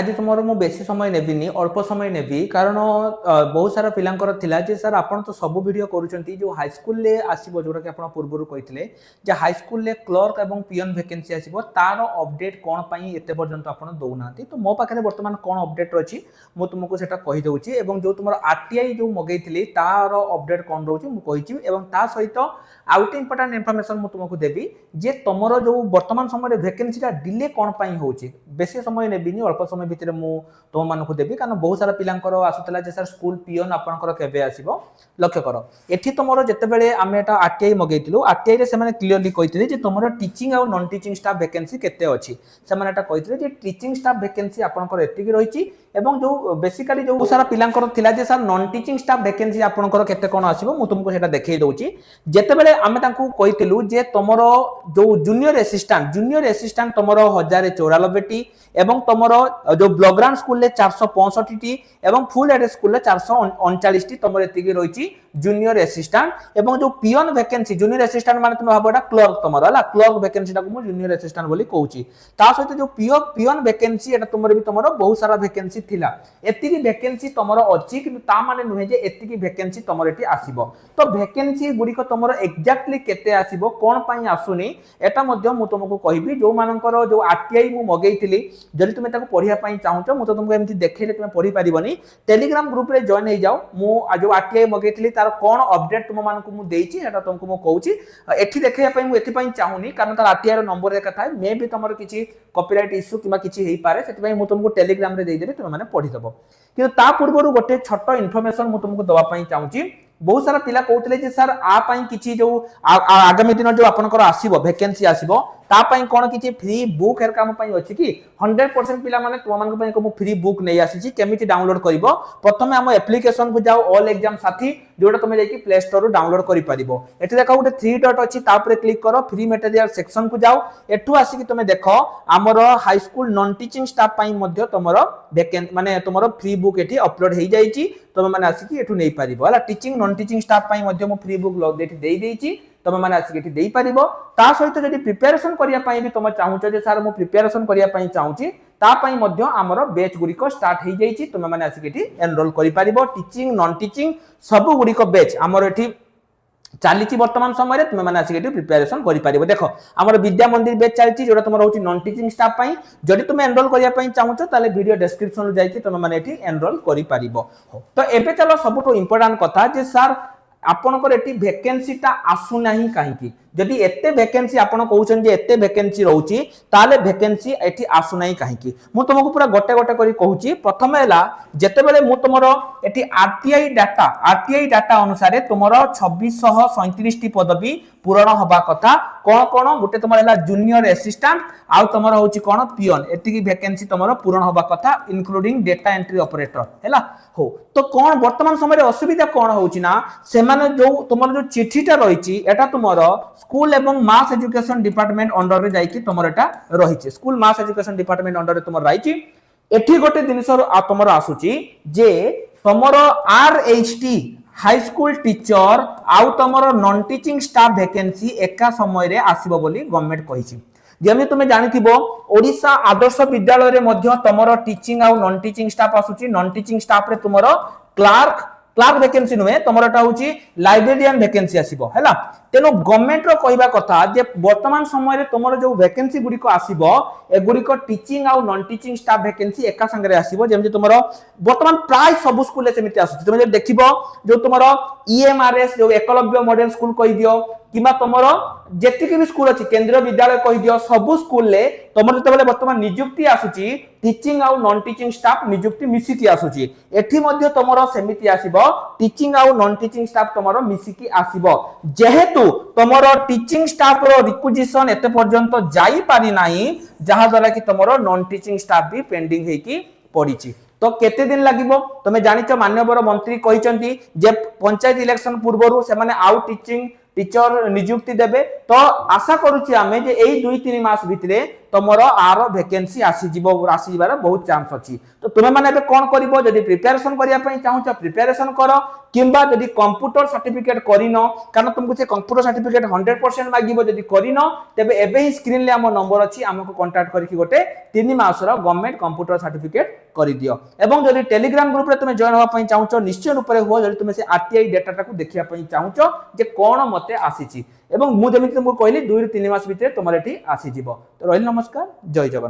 आज तुम मु बेसी समय नेबिनी अल्प समय नेबी कारण बहुत सारा पिलांकर थिला जे सर आपण तो सब वीडियो करूछंती जो हाई स्कूल ले आसीबो जोरा कि आपण पूर्वरु कहितले जे हाई स्कूल ले क्लर्क एवं पियन वैकेंसी आसीबो तार अपडेट कोन पई एते पर्यंत आपण दउनाती तो मो पाखरे वर्तमान कोन अपडेट अछि मु तुमको सेटा कहि दउची एवं जो तुमर आरटीआई जो मगैथिली तार अपडेट कोन रहउची मु कहिची एवं ता सहित आउट इंपोर्टेंट इन्फॉर्मेशन मु तुमको देबी जे तमरो जो वर्तमान समय वैकेंसी ता डिले कोन पई होउची बेसी समय नेबिनी अल्प समय भितर मु तुम मानक देबी कारण बहुत सारा पिलांकर आसुतला जे सर स्कूल पियन आपनकर केबे आसीबो लक्ष्य करो एठी तमरो जते बेले आमे एटा आरटीआई मगैतिलु आरटीआई रे से माने क्लियरली कहितले जे तमरो टीचिंग आ नॉन टीचिंग स्टाफ वैकेंसी केते अछि से माने एटा कहितले जे टीचिंग स्टाफ वैकेंसी आपनकर एतिकी रहिछि एवं जो बेसिकली जो सारा पिलांकर थिला जे sir non teaching staff vacancy आपनकर केते कोन आसीबो मु तुमको सेटा देखै दउछि जते बेले आमे तांकू कहितिलु जे तमरो जो जूनियर असिस्टेंट तमरो 1094 टी एवं तमरो जो ब्लॉग्राउंड स्कूल ले 465 टी एवं फुल एड स्कूल ले 439 टी तमरो एतिकी रहिछि जूनियर असिस्टेंट एवं जो पियन वैकेंसी जूनियर असिस्टेंट माने तुम भाबोटा क्लर्क तमरो हला क्लर्क वैकेंसी टा को मु जूनियर असिस्टेंट बोली कहूची ता सहित जो पियन वैकेंसी एटा तमरो भी तमरो बहुत सारा वैकेंसी थिला एतिकी वैकेंसी तमरो अछि कि ता माने नुहे जे एतिकी वैकेंसी तमरो एटी आसीबो तो वैकेंसी गुडी को तमरो एग्जैक्टली केते आसीबो कोन पई आसुनी एटा मध्ये मु तुमको कहिबी जो मानकर जो आरटीआई मु मगैतिली जदि तुमे ताको पढिया पई चाहूचो मु तो तुमको एमति देखैले तुमे पढि परिबनी टेलीग्राम ग्रुप रे जॉइन हे जाओ मु जो आरटीआई मगैतिली तार कोन अपडेट तुम मानकु मु देइची एटा तुमको मु कहूची एठी देखैया पई मु एथि पई चाहूनी कारण तार आरटीआई रो नंबर रे कथा मे भी तमरो किछि कॉपीराइट इश्यू किबा किछि हेई पारे सेति पई मु तुमको टेलीग्राम रे देइ देबे तुमे माने पढि दबो कि ता पूर्वरु गोटे छोटो इन्फॉर्मेशन मु तुमको दवा पई चाहूची बहुत सारा पिला कहउतले जे सर आ पई किछि जो आगामी दिन जो आपनकर आसीबो वैकेंसी आसीबो ता पई कोन किछि फ्री बुक हेर काम पई अछि कि 100% पिला माने तुम मानक पई को फ्री बुक नै आसी केमिति डाउनलोड करिवो प्रथमे हम एप्लीकेशन को जाओ ऑल एग्जाम साथी जोटा तुम जाई कि प्ले स्टोर रो डाउनलोड करि परिबो एठी देखा गोटे 3 डॉट अछि ता ऊपर क्लिक करो फ्री मटेरियल सेक्शन को जाओ एठु आसी कि तुम देखो हमरो high school non teaching staff पई मध्ये तमरो वैकेंसी माने तमरो फ्री बुक एठी अपलोड हेई जाईची तुम माने आसी कि एठु नै परिबो हला टीचिंग नॉन टीचिंग स्टाफ पई मध्ये मो फ्री बुक लॉग देठी देई देईची तुम माने आसी कि देई परिबो ता सहित जदि प्रिपरेशन करिया पई भी तुम चाहूचो जे सर मो प्रिपरेशन करिया पई चाहूची ता पई मध्ये हमरो बैच गुडी को स्टार्ट हेई जाईची तुम माने आसी कि एनरोल करि परिबो टीचिंग नॉन टीचिंग सब गुडी को बैच हमरो एठी चालीची वर्तमान समय रे तुम माने आसी कि प्रिपरेशन करि परिबो देखो हमरो विद्या मंदिर बैच चालीची जोटा तुम रहउची नॉन टीचिंग स्टाफ पई जदि तुम एनरोल करिया पई चाहूचो ताले वीडियो डिस्क्रिप्शन रो जाई कि तुम माने एठी एनरोल करि परिबो तो एबे चलो सबटो इंपोर्टेंट कथा जे सर आपनकर एटी वैकेंसी ता आसु नाही काहे की जदि एते वैकेंसी आपण कहउछन जे एते वैकेंसी रहउची ताले वैकेंसी एठी आसु नाही काहे की मु तुमको पूरा गोटे गोटे करी कहउची प्रथम हैला जते बेले मु तुमरो एठी आरटीआई डाटा अनुसार तुमरो 2637 टी पदवी पूर्ण होबा कथा कोन कोन गोटे तुमर हैला जूनियर असिस्टेंट आ तुमरो होची कोन पियन एठी की वैकेंसी तुमरो पूर्ण होबा कथा इंक्लूडिंग डेटा एंट्री ऑपरेटर हैला हो तो कोन वर्तमान समय रे असुविधा कोन होची ना से माने जो तुमर जो चिठीटा रहिची एटा तुमरो स्कूल एवं मास एजुकेशन डिपार्टमेंट अंडर रे जाईकी तुमर एटा रहिची school mass education department under रे तुमर रहिची एठी गोटे दिनस तुमर आसुची जे तुमर आरएचटी हाई स्कूल टीचर आउ तुमर नॉन टीचिंग स्टाफ वैकेंसी एका समय रे आसीबो बोली गवर्नमेंट कहिची जेमे तुमे जानिथिबो ओडिसा आदर्श विद्यालय रे मध्य तुमर टीचिंग आउ नॉन टीचिंग स्टाफ आसुची नॉन टीचिंग स्टाफ रे तुमर क्लार्क वैकेंसी नुहे तुमरटा होची लाइब्रेरियन वैकेंसी आसीबो हैला तेनो गवर्नमेंट रो कहबा कथा जे वर्तमान समय रे तुमर जो वैकेंसी गुडी को आसीबो ए गुडी को टीचिंग आ नॉन टीचिंग स्टाफ वैकेंसी एका संग रे आसीबो जेम जे तुमर वर्तमान प्राय सब स्कूल ले सेमिति आसुची तुमे जे देखिबो जो तुमर ईएमआरएस जो एकलव्य मॉडल स्कूल कहि दियो किमा तुमर जेतिके भी स्कूल अछि केंद्रीय विद्यालय कहि दियो सब स्कूल ले तुमर जते बेले वर्तमान नियुक्ति आसुची टीचिंग आ नॉन टीचिंग स्टाफ नियुक्ति मिसिकी आसुची एठी मध्ये तुमर सेमिति आसीबो टीचिंग आ नॉन टीचिंग स्टाफ तुमर मिसिकी आसीबो जेहेतु तुमर टीचिंग स्टाफ रो रिक्विजिशन एते पर्यंत जाई पारि नाही जहा द्वारा कि तुमर नॉन टीचिंग स्टाफ भी पेंडिंग हेकी पड़ीची तो केते दिन लागिबो तमे जानिचो माननीय मंत्री कहिचंती जे पंचायत इलेक्शन पूर्वरु से माने आउ टीचिंग टीचर नियुक्ति देबे तो आशा करूची आमे जे एई 2-3 मास भितरे तुमर आर वैकेंसी आसीबार बहुत चांस अच्छी। तो तुम मैंने कौन कर जब प्रिपेरेसन करने चाहूँ प्रिपेरेसन कर किंबा जदि कंप्यूटर सर्टिफिकेट करन कारण तुमको से कंप्यूटर सर्टिफिकेट 100% मागिबो जदि करन तेबे एबे ही स्क्रीन ले हमर नंबर अछि हमको कांटेक्ट करके गोटे 3 मासर गवर्नमेंट कंप्यूटर सर्टिफिकेट कर दियो। एवं जदि टेलीग्राम ग्रुप रे तुम जॉइन होबा पई चाहूचो निश्चय रूप रे हो जदि तुम से आरटीआई डाटा टाकू देखिया पई चाहूचो जे कोन मते आसीची एवं मु जेमिति तुमको कहली 2 ରୁ 3 मास भितर तुमर एठी आसी जिवो। तो रहिल नमस्कार, जय जगन्नाथ।